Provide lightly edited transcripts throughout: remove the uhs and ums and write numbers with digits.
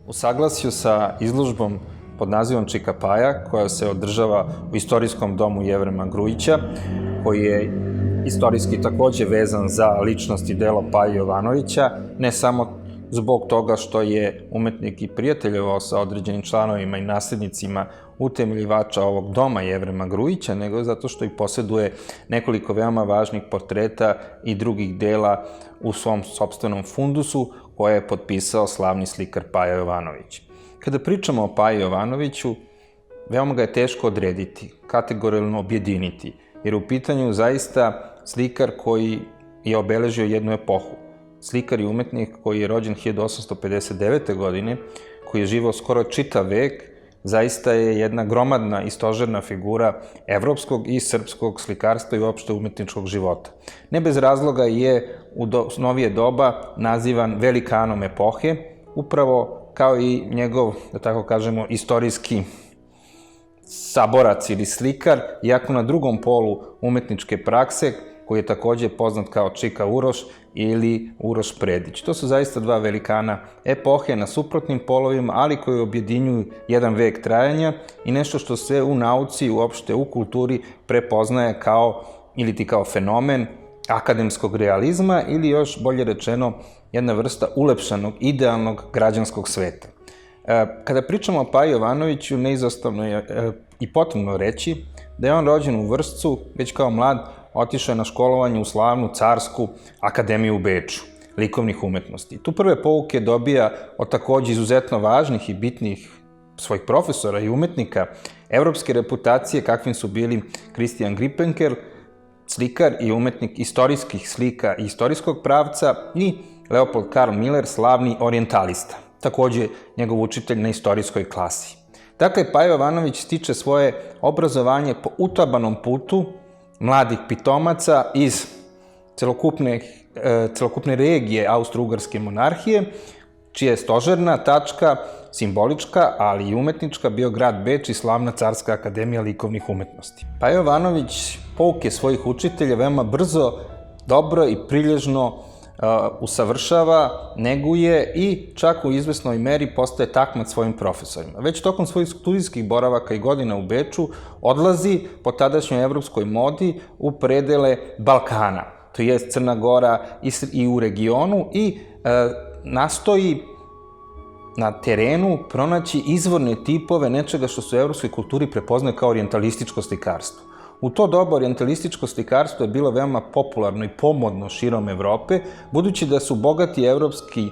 U saglasju sa izložbom pod nazivom Čika Paja, koja se održava u Istorijskom domu Jevrema Grujića, koji je istorijski takođe vezan za ličnost i delo Paje Jovanovića, ne samo zbog toga što je umetnik i prijateljevao sa određenim članovima i naslednicima utemeljivača ovog doma Jevrema Grujića, nego zato što i poseduje nekoliko veoma važnih portreta i drugih dela u svom sopstvenom fundusu koje je potpisao slavni slikar Paja Jovanović. Kada pričamo o Paji Jovanoviću, veoma ga je teško odrediti, kategorijalno objediniti, jer u pitanju zaista slikar koji je obeležio jednu epohu. Slikar i umetnik koji je rođen 1859. godine, koji je živao skoro čitav vek, zaista je jedna gromadna i stožerna figura evropskog i srpskog slikarstva i uopšte umetničkog života. Ne bez razloga je u novije doba nazivan velikanom epohe, upravo kao i njegov, da tako kažemo, istorijski saborac ili slikar, iako na drugom polu umetničke prakse, koji je takođe poznat kao Čika Uroš ili Uroš Predić. To su zaista dva velikana epohe na suprotnim polovima, ali koji objedinjuju jedan vek trajanja i nešto što se u nauci i uopšte u kulturi prepoznaje kao, ili ti kao fenomen akademskog realizma ili još bolje rečeno jedna vrsta ulepšanog, idealnog građanskog sveta. Kada pričamo o Paji Jovanoviću, neizostavno je i potrebno reći da je on rođen u Vršcu, već kao mlad otišao je na školovanje u slavnu carsku akademiju u Beču, likovnih umetnosti. Tu prve pouke dobija od takođe izuzetno važnih i bitnih svojih profesora i umetnika evropske reputacije, kakvim su bili Christian Grippenkerl, slikar i umetnik istorijskih slika i istorijskog pravca, i Leopold Karl Miller, slavni orijentalista, takođe njegov učitelj na istorijskoj klasi. Dakle, Paja Jovanović stiče svoje obrazovanje po utabanom putu mladih pitomaca iz celokupne regije Austro-Ugarske monarhije, čija je stožerna tačka, simbolička, ali i umetnička, bio grad Beč i slavna Carska akademija likovnih umetnosti. Paja Jovanović pouke svojih učitelja veoma brzo, dobro i prilježno usavršava, neguje i čak u izvesnoj meri postaje takmac svojim profesorima. Već tokom svojih studijskih boravaka i godina u Beču odlazi po tadašnjoj evropskoj modi u predele Balkana, to je Crna Gora i u regionu, i nastoji na terenu pronaći izvorne tipove nečega što se u evropskoj kulturi prepoznaje kao orijentalističko slikarstvo. U to doba orijentalističko slikarstvo je bilo veoma popularno i pomodno širom Evrope, budući da su bogati evropski,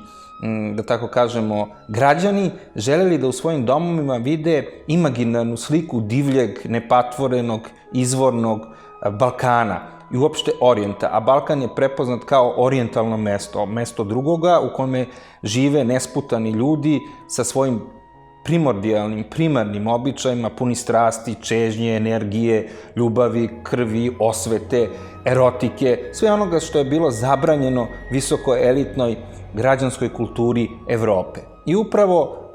da tako kažemo, građani želeli da u svojim domovima vide imaginarnu sliku divljeg, nepatvorenog, izvornog Balkana i uopšte Orijenta, a Balkan je prepoznat kao orijentalno mesto, mesto drugoga u kome žive nesputani ljudi sa svojim primordijalnim, primarnim običajima, puni strasti, čežnje, energije, ljubavi, krvi, osvete, erotike, sve onoga što je bilo zabranjeno visoko elitnoj građanskoj kulturi Evrope. I upravo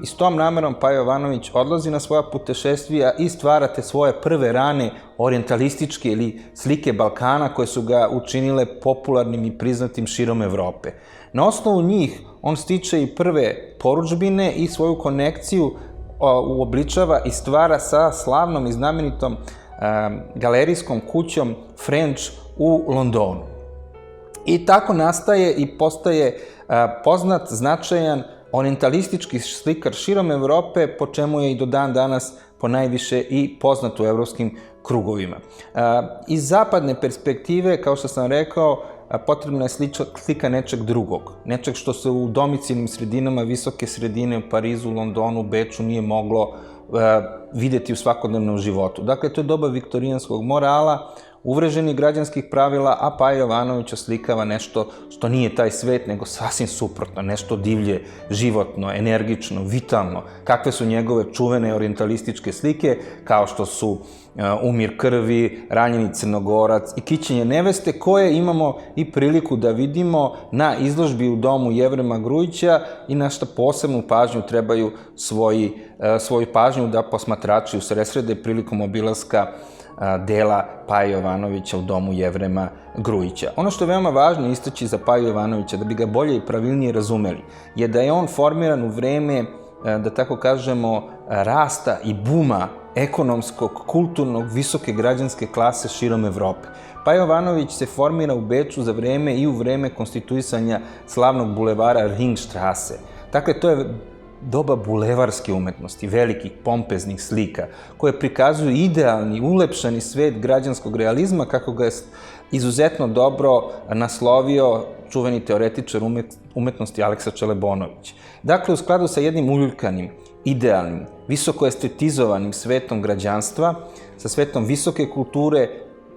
s tom namerom Paja Jovanović odlazi na svoja putešestvija i stvara te svoje prve rane orijentalističke ili slike Balkana koje su ga učinile popularnim i priznatim širom Evrope. Na osnovu njih on stiče i prve porudžbine i svoju konekciju uobličava i stvara sa slavnom i znamenitom galerijskom kućom French u Londonu. I tako nastaje i postaje poznat, značajan orijentalistički slikar širom Evrope, po čemu je i do dan danas ponajviše i poznat u evropskim krugovima. Iz zapadne perspektive, kao što sam rekao, potrebna je slika nečeg drugog, nečeg što se u domicilnim sredinama, visoke sredine u Parizu, Londonu, Beču nije moglo videti u svakodnevnom životu. Dakle, to je doba viktorijanskog morala, uvreženih građanskih pravila, a Paja Jovanović oslikava nešto što nije taj svet, nego sasvim suprotno, nešto divlje, životno, energično, vitalno. Kakve su njegove čuvene orijentalističke slike, kao što su Umir krvi, Ranjeni Crnogorac i Kićenje neveste, koje imamo i priliku da vidimo na izložbi u domu Jevrema Grujića i na što posebnu pažnju trebaju svoju pažnju da posmatrači usredsrede prilikom obilaska dela Paje Jovanovića u domu Jevrema Grujića. Ono što je veoma važno istaći za Paju Jovanovića, da bi ga bolje i pravilnije razumeli, je da je on formiran u vreme, da tako kažemo, rasta i buma ekonomskog, kulturnog, visoke građanske klase širom Evrope. Paja Jovanović se formira u Beču za vreme i u vreme konstituisanja slavnog bulevara Ringstrasse. Dakle, to je doba bulevarske umetnosti, velikih, pompeznih slika, koje prikazuju idealni, ulepšani svet građanskog realizma, kako ga je izuzetno dobro naslovio čuveni teoretičar umetnosti Aleksa Čelebonović. Dakle, u skladu sa jednim uljuljkanim, idealnim, visoko estetizovanim svetom građanstva, sa svetom visoke kulture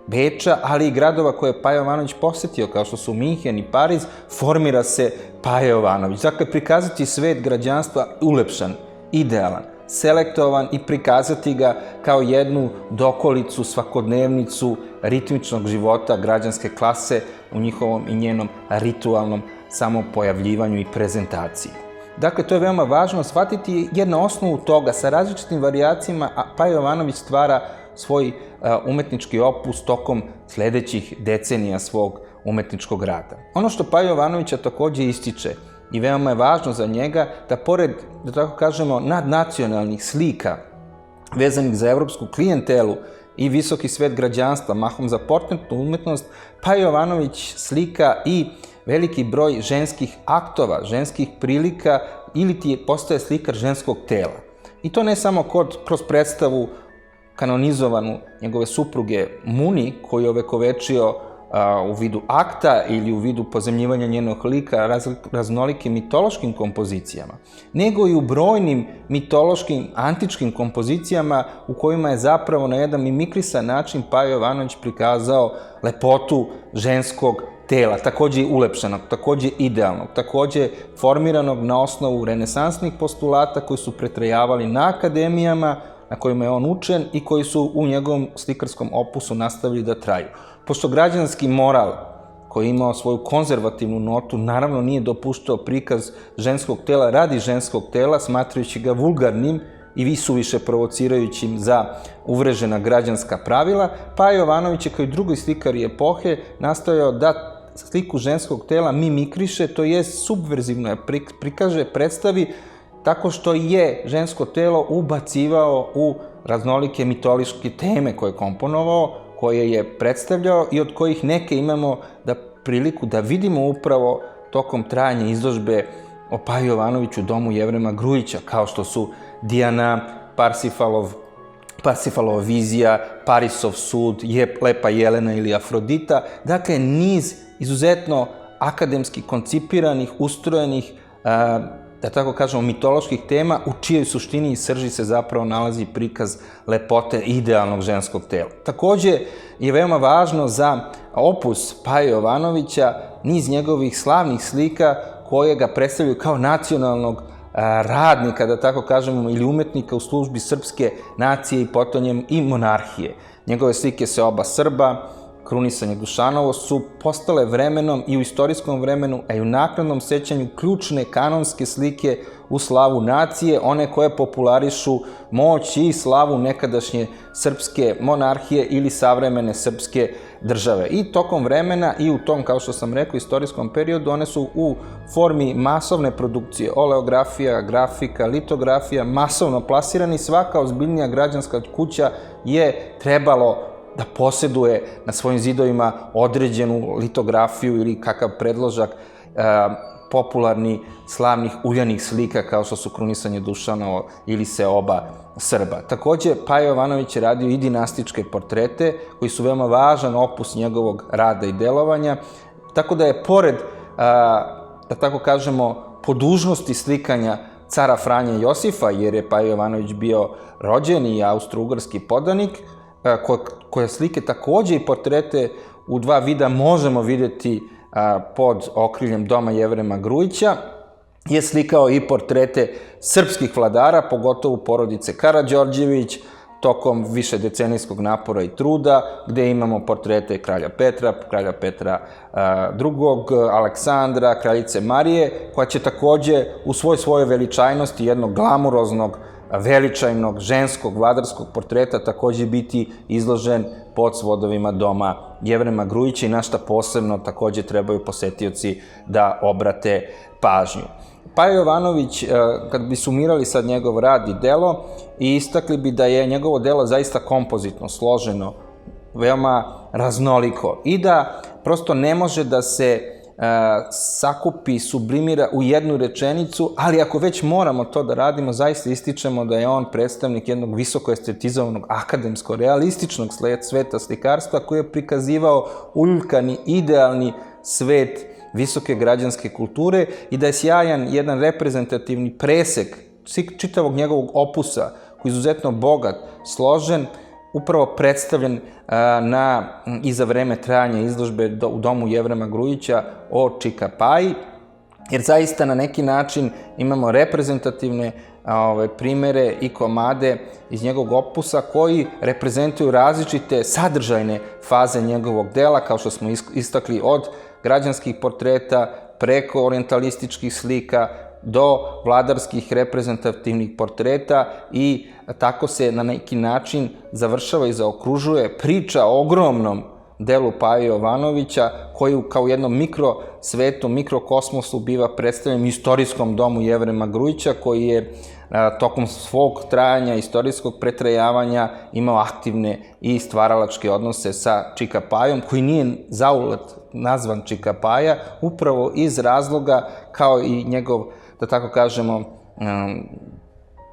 Beča, ali i gradova koje je Paja Jovanović posetio, kao što su Minhen i Pariz, formira se Paja Jovanović. Dakle, prikazati svet građanstva ulepšan, idealan, selektovan i prikazati ga kao jednu dokolicu, svakodnevnicu ritmičnog života građanske klase u njihovom i njenom ritualnom samopojavljivanju i prezentaciji. Dakle, to je veoma važno shvatiti, jer na osnovu toga, sa različitim varijacijama, Paja Jovanović stvara svoj umetnički opus tokom sledećih decenija svog umetničkog rada. Ono što Paja Jovanovića takođe ističe i veoma je važno za njega, da pored, da tako kažemo, nadnacionalnih slika vezanih za evropsku klijentelu i visoki svet građanstva, mahom za portretnu umetnost, Paja Jovanović slika i veliki broj ženskih aktova, ženskih prilika, ili ti postaje slikar ženskog tela. I to ne samo kroz predstavu kanonizovanu njegove supruge Muni, koju je ovekovečio u vidu akta ili u vidu pozemljivanja njenog lika raznolikim mitološkim kompozicijama, nego i u brojnim mitološkim, antičkim kompozicijama u kojima je zapravo na jedan mimikrisan način Paja Jovanović prikazao lepotu ženskog tela, takođe i ulepšanog, takođe idealnog, takođe formiranog na osnovu renesansnih postulata koji su pretrajavali na akademijama, na kojima je on učen i koji su u njegovom slikarskom opusu nastavili da traju. Pošto građanski moral, koji je imao svoju konzervativnu notu, naravno nije dopuštao prikaz ženskog tela radi ženskog tela, smatrajući ga vulgarnim i suviše provocirajućim za uvrežena građanska pravila, Paja Jovanović je kao i drugi slikari epohe nastojao da sliku ženskog tela mimikriše, to je subverzivno je prikaže, predstavi, tako što je žensko telo ubacivao u raznolike mitološke teme koje je komponovao, koje je predstavljao i od kojih neke imamo priliku da vidimo upravo tokom trajanja izložbe o Paji Jovanoviću u domu Jevrema Grujića, kao što su Dijana, Parsifalova vizija, Parisov sud, Lepa Jelena ili Afrodita. Dakle, niz izuzetno akademski koncipiranih, ustrojenih, da tako kažemo, mitoloških tema u čijoj suštini i srži se zapravo nalazi prikaz lepote idealnog ženskog tela. Takođe je veoma važno za opus Paje Jovanovića niz njegovih slavnih slika koje ga predstavljaju kao nacionalnog radnika, da tako kažemo, ili umetnika u službi srpske nacije i potonjem i monarhije. Njegove slike Seoba Srba, Krunisanje Dušanovo su postale vremenom i u istorijskom vremenu, a i u naknadnom sećanju ključne kanonske slike u slavu nacije, one koje popularišu moć i slavu nekadašnje srpske monarhije ili savremene srpske države. I tokom vremena i u tom, kao što sam rekao, istorijskom periodu, one su u formi masovne produkcije, oleografija, grafika, litografija, masovno plasirani. Svaka ozbiljnija građanska kuća je trebalo da poseduje na svojim zidovima određenu litografiju ili kakav predložak popularni slavnih uljanih slika kao što su Krunisanje Dušanovo ili Seoba Srba. Takođe, Paja Jovanović je radio i dinastičke portrete koji su veoma važan opus njegovog rada i delovanja, tako da je pored, da tako kažemo, po dužnosti slikanja cara Franje Josifa, jer je Paja Jovanović bio rođeni austro-ugarski podanik, koje slike takođe i portrete u dva vida možemo videti pod okriljem doma Jevrema Grujića, je slikao i portrete srpskih vladara, pogotovo porodice Karađorđević, tokom višedecenijskog napora i truda, gde imamo portrete kralja Petra II, Aleksandra, kraljice Marije, koja će takođe u svojoj veličajnosti jednog glamuroznog veličajnog ženskog vladarskog portreta takođe biti izložen pod svodovima doma Jevrema Grujića i na šta posebno takođe trebaju posetioci da obrate pažnju. Paja Jovanović, kad bi sumirali sad njegov rad i delo, istakli bi da je njegovo delo zaista kompozitno, složeno, veoma raznoliko i da prosto ne može da se sakupi, sublimira u jednu rečenicu, ali ako već moramo to da radimo, zaista ističemo da je on predstavnik jednog visoko estetizovanog, akademsko-realističnog sveta slikarstva koji je prikazivao uljuljkani, idealni svet visoke građanske kulture i da je sjajan jedan reprezentativni presek čitavog njegovog opusa, koji je izuzetno bogat, složen, upravo predstavljen i za vreme trajanja izložbe u domu Jevrema Grujića o Čika Paji, jer zaista na neki način imamo reprezentativne primere i komade iz njegovog opusa koji reprezentuju različite sadržajne faze njegovog dela, kao što smo istakli od građanskih portreta preko orijentalističkih slika do vladarskih reprezentativnih portreta i tako se na neki način završava i zaokružuje priča o ogromnom delu Paje Jovanovića koji kao jednom mikrosvetu, mikrokosmosu biva predstavljen u istorijskom domu Jevrema Grujića koji je tokom svog trajanja, istorijskog pretrajavanja imao aktivne i stvaralačke odnose sa Čika Pajom, koji nije zauvek nazvan Čika Paja, upravo iz razloga kao i njegov, da tako kažemo,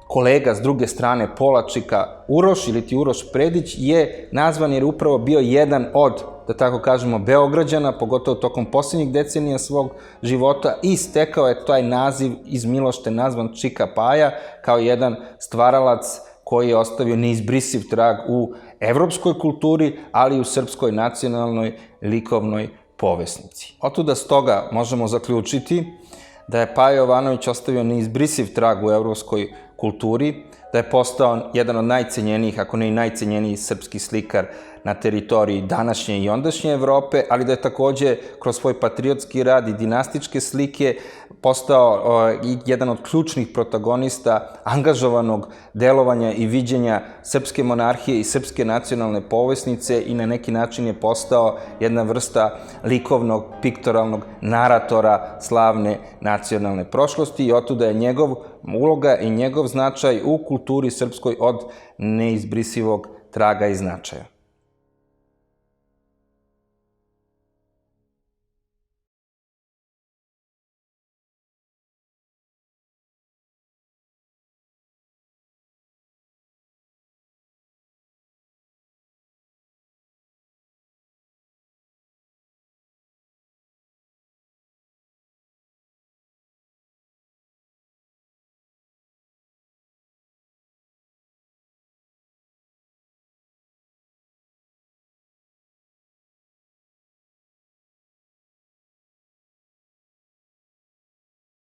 kolega s druge strane pola Čika Uroš ili ti Uroš Predić je nazvan jer je upravo bio jedan od, da tako kažemo, Beograđana, pogotovo tokom posljednjih decenija svog života i stekao je taj naziv iz Milošte nazvan Čika Paja kao jedan stvaralac koji je ostavio neizbrisiv trag u evropskoj kulturi, ali i u srpskoj nacionalnoj likovnoj povesnici. Otuda stoga možemo zaključiti da je Paja Jovanović ostavio neizbrisiv trag u evropskoj kulturi, da je postao jedan od najcenjenijih, ako ne i najcenjeniji srpski slikar na teritoriji današnje i ondašnje Evrope, ali da je takođe kroz svoj patriotski rad i dinastičke slike postao jedan od ključnih protagonista angažovanog delovanja i viđenja srpske monarhije i srpske nacionalne povesnice i na neki način je postao jedna vrsta likovnog, piktoralnog naratora slavne nacionalne prošlosti i otuda je njegov uloga i njegov značaj u kulturi srpskoj od neizbrisivog traga i značaja.